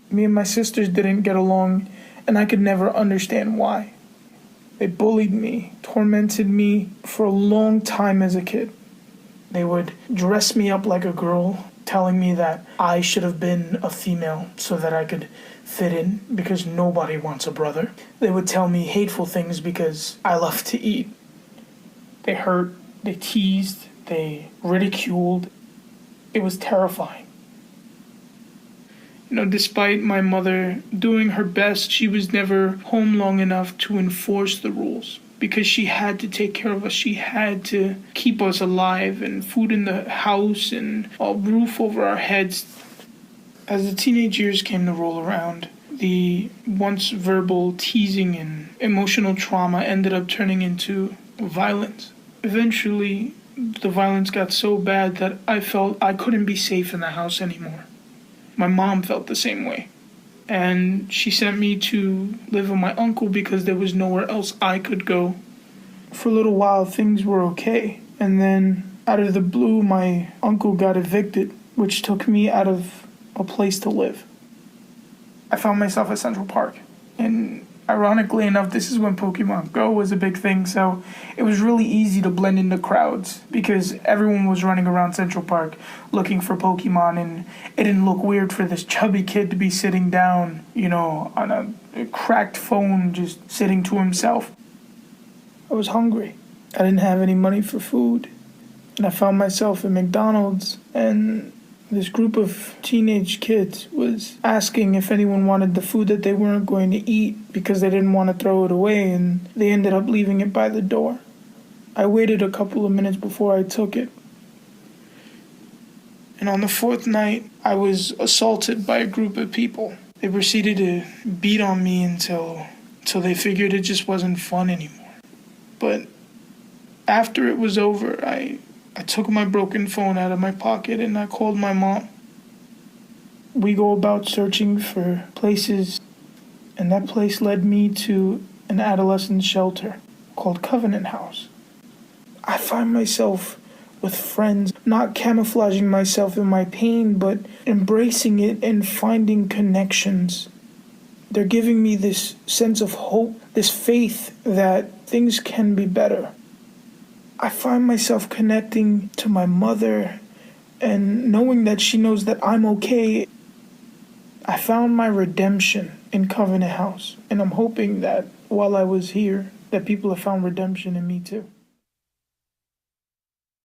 Me and my sisters didn't get along, and I could never understand why. They bullied me, tormented me for a long time as a kid. They would dress me up like a girl, telling me that I should have been a female so that I could fit in because nobody wants a brother. They would tell me hateful things because I love to eat. They hurt, they teased, they ridiculed. It was terrifying. Despite my mother doing her best, she was never home long enough to enforce the rules because she had to take care of us. She had to keep us alive and food in the house and a roof over our heads. As the teenage years came to roll around, the once verbal teasing and emotional trauma ended up turning into violence. Eventually, the violence got so bad that I felt I couldn't be safe in the house anymore. My mom felt the same way. And she sent me to live with my uncle because there was nowhere else I could go. For a little while, things were okay. And then, out of the blue, my uncle got evicted, which took me out of a place to live. I found myself at Central Park. And ironically enough, this is when Pokemon Go was a big thing, so it was really easy to blend into crowds because everyone was running around Central Park looking for Pokemon, and it didn't look weird for this chubby kid to be sitting down, on a cracked phone, just sitting to himself. I was hungry. I didn't have any money for food, and I found myself at McDonald's, and this group of teenage kids was asking if anyone wanted the food that they weren't going to eat because they didn't want to throw it away, and they ended up leaving it by the door. I waited a couple of minutes before I took it. And on the fourth night, I was assaulted by a group of people. They proceeded to beat on me until they figured it just wasn't fun anymore. But after it was over, I took my broken phone out of my pocket and I called my mom. We go about searching for places, and that place led me to an adolescent shelter called Covenant House. I find myself with friends, not camouflaging myself in my pain, but embracing it and finding connections. They're giving me this sense of hope, this faith that things can be better. I find myself connecting to my mother and knowing that she knows that I'm okay. I found my redemption in Covenant House, and I'm hoping that while I was here, that people have found redemption in me too.